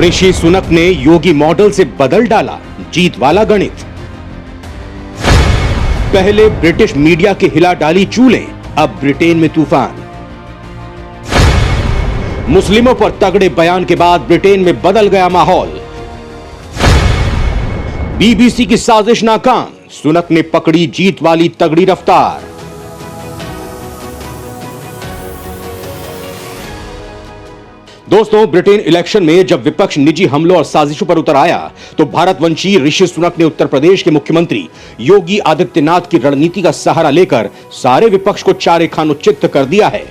ऋषि सुनक ने योगी मॉडल से बदल डाला जीत वाला गणित। पहले ब्रिटिश मीडिया की हिला डाली चूलें, अब ब्रिटेन में तूफान। मुस्लिमों पर तगड़े बयान के बाद ब्रिटेन में बदल गया माहौल। बीबीसी की साजिश नाकाम, सुनक ने पकड़ी जीत वाली तगड़ी रफ्तार। दोस्तों, ब्रिटेन इलेक्शन में जब विपक्ष निजी हमलों और साजिशों पर उतर आया तो भारतवंशी ऋषि सुनक ने उत्तर प्रदेश के मुख्यमंत्री योगी आदित्यनाथ की रणनीति का सहारा लेकर सारे विपक्ष को चारे खानों चित्त कर दिया है।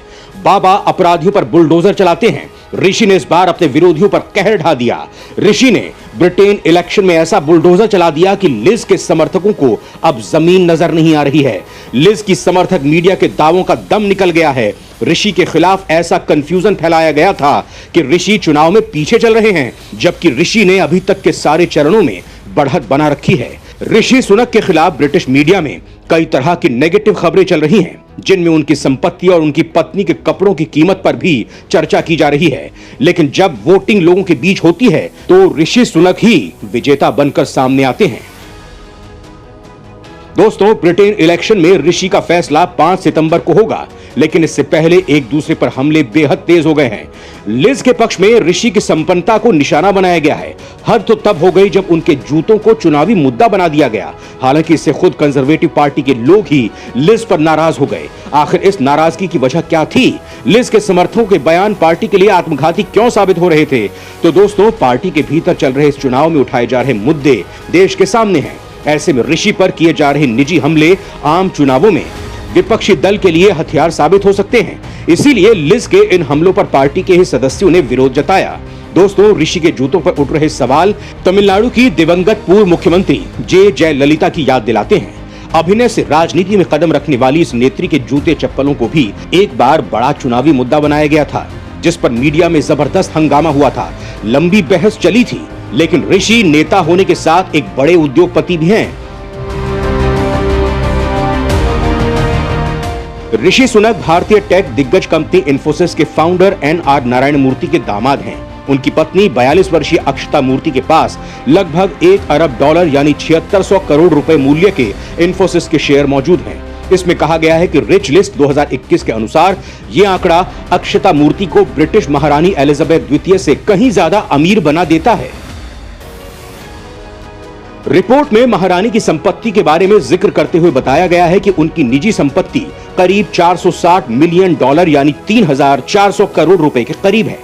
बाबा अपराधियों पर बुलडोजर चलाते हैं, ऋषि ने इस बार अपने विरोधियों पर कहर ढा दिया। ऋषि ने ब्रिटेन इलेक्शन में ऐसा बुलडोजर चला दिया कि लिज के समर्थकों को अब जमीन नजर नहीं आ रही है। लिज की समर्थक मीडिया के दावों का दम निकल गया है। ऋषि के खिलाफ ऐसा कंफ्यूजन फैलाया गया था कि ऋषि चुनाव में पीछे चल रहे हैं, जबकि ऋषि ने अभी तक के सारे चरणों में बढ़त बना रखी है। ऋषि सुनक के खिलाफ ब्रिटिश मीडिया में कई तरह की नेगेटिव खबरें चल रही हैं, जिनमें उनकी संपत्ति और उनकी पत्नी के कपड़ों की कीमत पर भी चर्चा की जा रही है। लेकिन जब वोटिंग लोगों के बीच होती है तो ऋषि सुनक ही विजेता बनकर सामने आते हैं। दोस्तों, ब्रिटेन इलेक्शन में ऋषि का फैसला 5 सितंबर को होगा, लेकिन इससे पहले एक दूसरे पर हमले बेहद तेज हो गए हैं। लिज के पक्ष में ऋषि की संपन्नता को निशाना बनाया गया है। हद तो तब हो गई जब उनके जूतों को चुनावी मुद्दा बना दिया गया। हालांकि इससे खुद कंजर्वेटिव पार्टी के लोग ही लिज पर नाराज हो गए। आखिर इस नाराजगी की वजह क्या थी? लिज के समर्थकों के बयान पार्टी के लिए आत्मघाती क्यों साबित हो रहे थे? तो दोस्तों, पार्टी के भीतर चल रहे इस चुनाव में उठाए जा रहे मुद्दे देश के सामने हैं। ऐसे में ऋषि पर किए जा रहे निजी हमले आम चुनावों में विपक्षी दल के लिए हथियार साबित हो सकते हैं। इसीलिए लिज के इन हमलों पर पार्टी के ही सदस्यों ने विरोध जताया। दोस्तों, ऋषि के जूतों पर उठ रहे सवाल तमिलनाडु की दिवंगत पूर्व मुख्यमंत्री जयललिता की याद दिलाते हैं। अभिनय से राजनीति में कदम रखने वाली इस नेत्री के जूते चप्पलों को भी एक बार बड़ा चुनावी मुद्दा बनाया गया था, जिस पर मीडिया में जबरदस्त हंगामा हुआ था। लंबी बहस चली थी, लेकिन ऋषि नेता होने के साथ एक बड़े उद्योगपति भी हैं। ऋषि सुनक भारतीय टेक दिग्गज कंपनी इन्फोसिस के फाउंडर एनआर नारायण मूर्ति के दामाद हैं। उनकी पत्नी 42 वर्षीय अक्षता मूर्ति के पास लगभग $1 अरब यानी 7600 करोड़ रुपए मूल्य के इन्फोसिस के शेयर मौजूद हैं। इसमें कहा गया है कि रिच लिस्ट 2021 के अनुसार यह आंकड़ा अक्षता मूर्ति को ब्रिटिश महारानी एलिजाबेथ द्वितीय से कहीं ज्यादा अमीर बना देता है। रिपोर्ट में महारानी की संपत्ति के बारे में जिक्र करते हुए बताया गया है कि उनकी निजी संपत्ति करीब $460 मिलियन यानी 3400 करोड़ रुपए के करीब है।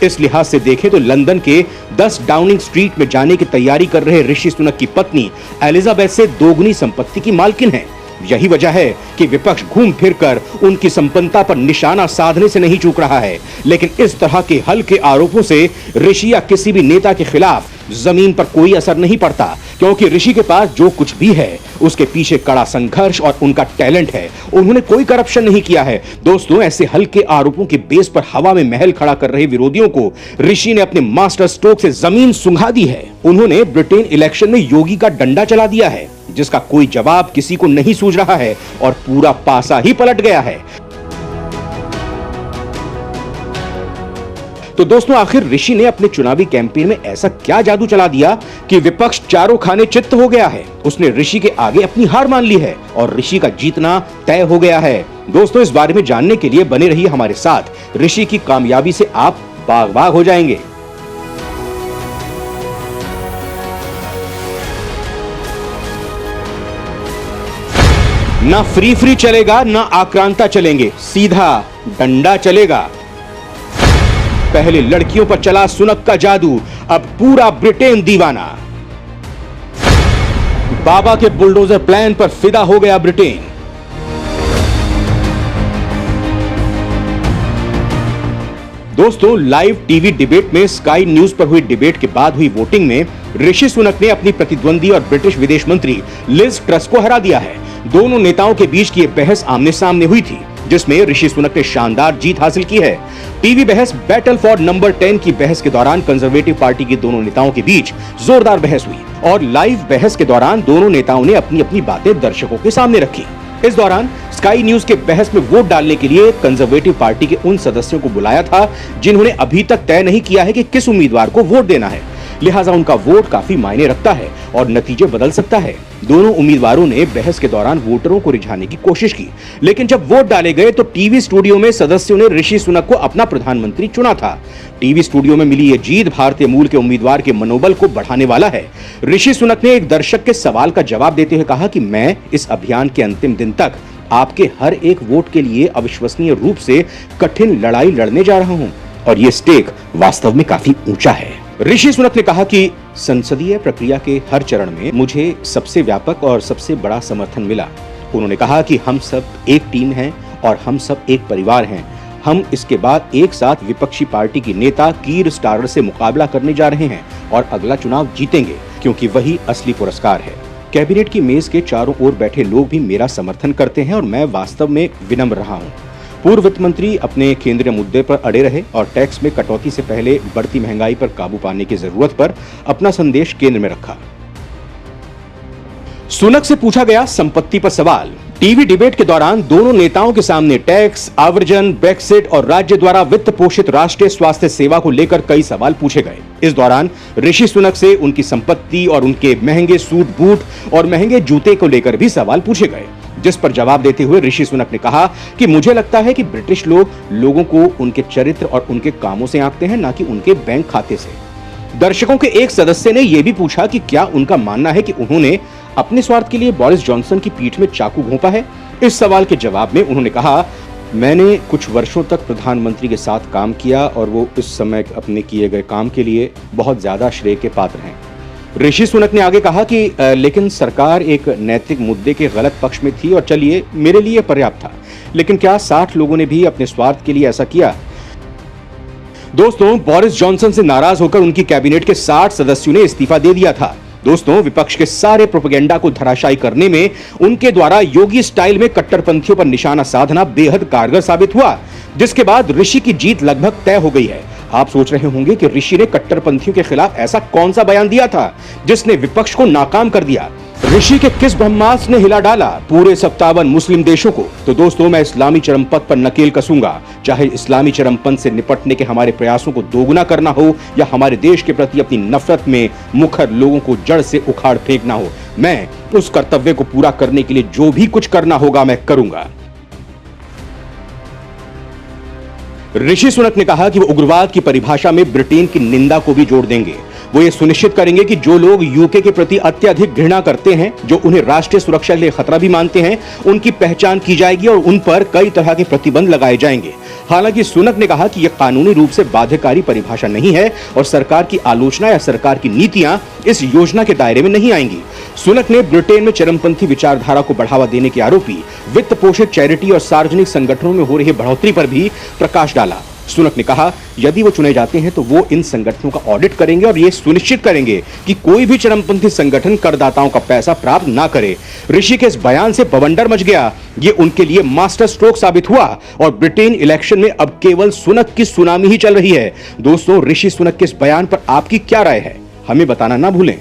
इस लिहाज से देखें तो लंदन के 10 डाउनिंग स्ट्रीट में जाने की तैयारी कर रहे ऋषि सुनक की पत्नी एलिजाबेथ से दोगुनी संपत्ति की मालकिन है। यही वजह है कि विपक्ष घूम फिरकर उनकी संपन्नता पर निशाना साधने से नहीं चूक रहा है। लेकिन इस तरह के हल्के आरोपों से ऋषि या किसी भी नेता के खिलाफ जमीन पर कोई असर नहीं पड़ता, क्योंकि ऋषि के पास जो कुछ भी है उसके पीछे कड़ा संघर्ष और उनका टैलेंट है। उन्होंने कोई करप्शन नहीं किया है। दोस्तों, ऐसे हल्के आरोपों के बेस पर हवा में महल खड़ा कर रहे विरोधियों को ऋषि ने अपने मास्टर स्ट्रोक से जमीन सुंघा दी है। उन्होंने ब्रिटेन इलेक्शन में योगी का डंडा चला दिया है, जिसका कोई जवाब किसी को नहीं सूझ रहा है और पूरा पासा ही पलट गया है। तो दोस्तों, आखिर ऋषि ने अपने चुनावी कैंपेन में ऐसा क्या जादू चला दिया कि विपक्ष चारों खाने चित्त हो गया है? उसने ऋषि के आगे अपनी हार मान ली है और ऋषि का जीतना तय हो गया है। दोस्तों, इस बारे में जानने के लिए बने रहिए हमारे साथ। ऋषि की कामयाबी से आप बाग बाग हो जाएंगे। ना फ्री चलेगा, ना आक्रांता चलेंगे, सीधा डंडा चलेगा। पहले लड़कियों पर चला सुनक का जादू, अब पूरा ब्रिटेन दीवाना। बाबा के बुलडोजर प्लान पर फिदा हो गया ब्रिटेन। दोस्तों, लाइव टीवी डिबेट में स्काई न्यूज पर हुई डिबेट के बाद हुई वोटिंग में ऋषि सुनक ने अपनी प्रतिद्वंदी और ब्रिटिश विदेश मंत्री लिज ट्रस को हरा दिया है। दोनों नेताओं के बीच की यह बहस आमने सामने हुई थी, जिसमें ऋषि सुनक ने शानदार जीत हासिल की है। टीवी बहस बैटल फॉर नंबर 10 की बहस के दौरान कंजर्वेटिव पार्टी के दोनों नेताओं के बीच जोरदार बहस हुई और लाइव बहस के दौरान दोनों नेताओं ने अपनी अपनी बातें दर्शकों के सामने रखी। इस दौरान स्काई न्यूज के बहस में वोट डालने के लिए कंजर्वेटिव पार्टी के उन सदस्यों को बुलाया था जिन्होंने अभी तक तय नहीं किया है कि किस उम्मीदवार को वोट देना है। लिहाजा उनका वोट काफी मायने रखता है और नतीजे बदल सकता है। दोनों उम्मीदवारों ने बहस के दौरान वोटरों को रिझाने की कोशिश की, लेकिन जब वोट डाले गए तो टीवी स्टूडियो में सदस्यों ने ऋषि सुनक को अपना प्रधानमंत्री चुना था। टीवी स्टूडियो में मिली ये जीत भारतीय मूल के उम्मीदवार के मनोबल को बढ़ाने वाला है। ऋषि सुनक ने एक दर्शक के सवाल का जवाब देते हुए कहा कि मैं इस अभियान के अंतिम दिन तक आपके हर एक वोट के लिए अविश्वसनीय रूप से कठिन लड़ाई लड़ने जा रहा हूं और ये स्टेक वास्तव में काफी ऊंचा है। ऋषि सुनक ने कहा कि संसदीय प्रक्रिया के हर चरण में मुझे सबसे व्यापक और सबसे बड़ा समर्थन मिला। उन्होंने कहा कि हम सब एक टीम हैं और हम सब एक परिवार हैं। हम इसके बाद एक साथ विपक्षी पार्टी की नेता कीर स्टारर से मुकाबला करने जा रहे हैं और अगला चुनाव जीतेंगे, क्योंकि वही असली पुरस्कार है। कैबिनेट की मेज के चारों ओर बैठे लोग भी मेरा समर्थन करते हैं और मैं वास्तव में विनम्र रहा हूं। पूर्व वित्त मंत्री अपने केंद्रीय मुद्दे पर अड़े रहे और टैक्स में कटौती से पहले बढ़ती महंगाई पर काबू पाने की जरूरत पर अपना संदेश केंद्र में रखा। सुनक से पूछा गया संपत्ति पर सवाल। टीवी डिबेट के दौरान दोनों नेताओं के सामने टैक्स, आवर्जन, ब्रेक्सिट और राज्य द्वारा वित्त पोषित राष्ट्रीय स्वास्थ्य सेवा को लेकर कई सवाल पूछे गए। इस दौरान ऋषि सुनक से उनकी संपत्ति और उनके महंगे सूट बूट और महंगे जूते को लेकर भी सवाल पूछे गए, जिस पर जवाब देते हुए ऋषि सुनक ने कहा कि मुझे लगता है कि ब्रिटिश लोग लोगों को उनके चरित्र और उनके कामों से आंकते हैं, ना कि उनके बैंक खाते से। दर्शकों के एक सदस्य ने यह भी पूछा कि क्या उनका मानना है कि उन्होंने अपने स्वार्थ के लिए बोरिस जॉनसन की पीठ में चाकू घोंपा है। इस सवाल के जवाब में उन्होंने कहा, मैंने कुछ वर्षों तक प्रधानमंत्री के साथ काम किया और वो इस समय अपने किए गए काम के लिए बहुत ज्यादा श्रेय के पात्र हैं। ऋषि सुनक ने आगे कहा कि लेकिन सरकार एक नैतिक मुद्दे के गलत पक्ष में थी और चलिए मेरे लिए पर्याप्त था, लेकिन क्या 60 लोगों ने भी अपने स्वार्थ के लिए ऐसा किया। दोस्तों, बोरिस जॉनसन से नाराज होकर उनकी कैबिनेट के 60 सदस्यों ने इस्तीफा दे दिया था। दोस्तों, विपक्ष के सारे प्रोपेगेंडा को धराशायी करने में उनके द्वारा योगी स्टाइल में कट्टरपंथियों पर निशाना साधना बेहद कारगर साबित हुआ, जिसके बाद ऋषि की जीत लगभग तय हो गई है। आप सोच रहे होंगे कि ऋषि ने कट्टरपंथियों के खिलाफ ऐसा कौन सा बयान दिया था जिसने विपक्ष को नाकाम कर दिया। ऋषि के किस ब्रह्मास्त्र ने हिला डाला पूरे 57 मुस्लिम देशों को। तो दोस्तों, मैं इस्लामी चरमपंथ पर नकेल कसूंगा, चाहे इस्लामी चरमपंथ से निपटने के हमारे प्रयासों को दोगुना करना हो या हमारे देश के प्रति अपनी नफरत में मुखर लोगों को जड़ से उखाड़ फेंकना हो। मैं उस कर्तव्य को पूरा करने के लिए जो भी कुछ करना होगा मैं करूंगा। ऋषि सुनक ने कहा कि वो उग्रवाद की परिभाषा में ब्रिटेन की निंदा को भी जोड़ देंगे। वो ये सुनिश्चित करेंगे कि जो लोग यूके के प्रति अत्यधिक घृणा करते हैं, जो उन्हें राष्ट्रीय सुरक्षा के लिए खतरा भी मानते हैं, उनकी पहचान की जाएगी और उन पर कई तरह के प्रतिबंध लगाए जाएंगे। हालांकि सुनक ने कहा कि यह कानूनी रूप से बाध्यकारी परिभाषा नहीं है और सरकार की आलोचना या सरकार की नीतियां इस योजना के दायरे में नहीं आएंगी। सुनक ने ब्रिटेन में चरमपंथी विचारधारा को बढ़ावा देने के आरोपी वित्त पोषित चैरिटी और सार्वजनिक संगठनों में हो रही बढ़ोतरी पर भी प्रकाश डाला। सुनक ने कहा, यदि वो चुने जाते हैं तो वो इन संगठनों का ऑडिट करेंगे और ये सुनिश्चित करेंगे कि कोई भी चरमपंथी संगठन करदाताओं का पैसा प्राप्त ना करे। ऋषि के इस बयान से बवंडर मच गया। ये उनके लिए मास्टर स्ट्रोक साबित हुआ और ब्रिटेन इलेक्शन में अब केवल सुनक की सुनामी ही चल रही है। दोस्तों, ऋषि सुनक के इस बयान पर आपकी क्या राय है, हमें बताना ना भूलें।